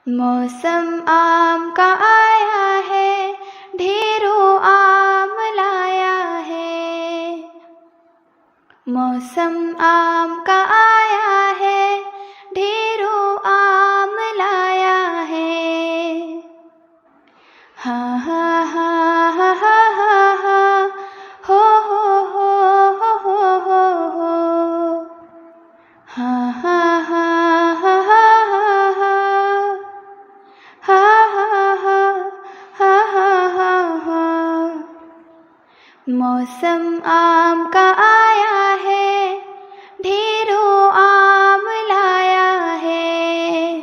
मौसम आम का आया है, ढेरों आम लाया है। मौसम आम का आया है, ढेरों आम लाया है। हा हा हा हा हा हा हा, हो हो हा हा हा हा हा हा, हा हा हा हा हा हा। मौसम आम का आया है, ढेरों आम लाया है।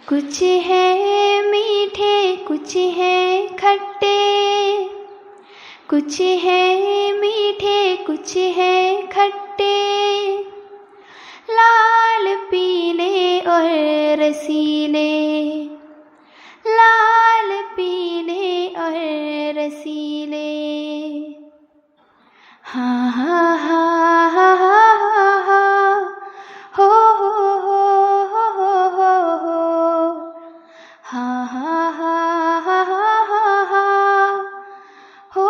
कुछ है मीठे, कुछ है खट्टे, कुछ है मीठे, कुछ है खट्टे, लाल पीले और रसीले, लाल पीले और रसीले। हा हा हा हा हा हा, हो हा हा हा हा हा हा, हो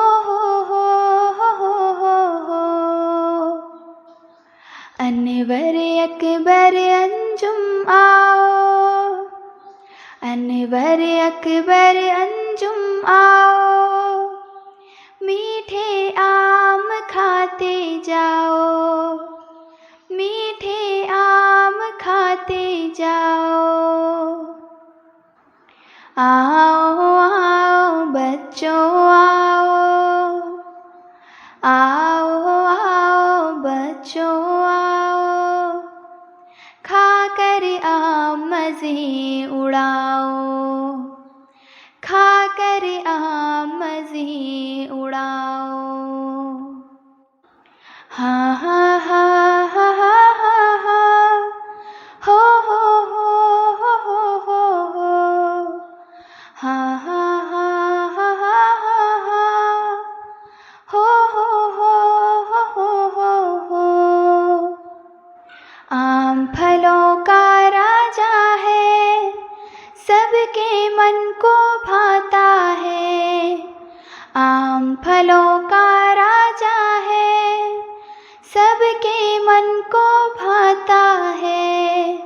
अनवर अकबर अंजुम आओ, अनवर अकबर अंजुम आओ, मीठे आम खाते जाओ, मीठे आम खाते जाओ। आओ आओ बच्चों आओ, आओ आओ बच्चों आओ, खाकर आम मज़े उड़ाओ, खाकर आम मज़े उड़ाओ। हा हा हा हा हा हा, हो हा हा हा हा हा हा, हो आम फलों का राजा है, सबके मन को भाता है। आम फलों का राजा है, सबके मन को भाता है,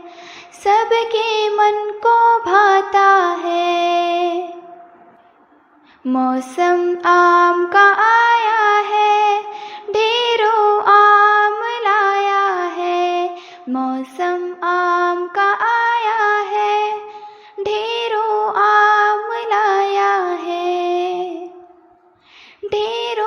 सबके मन को भाता है। मौसम आम का आया है, ढेरों आम लाया है। मौसम आम का आया है, ढेरों आम लाया है, ढेरों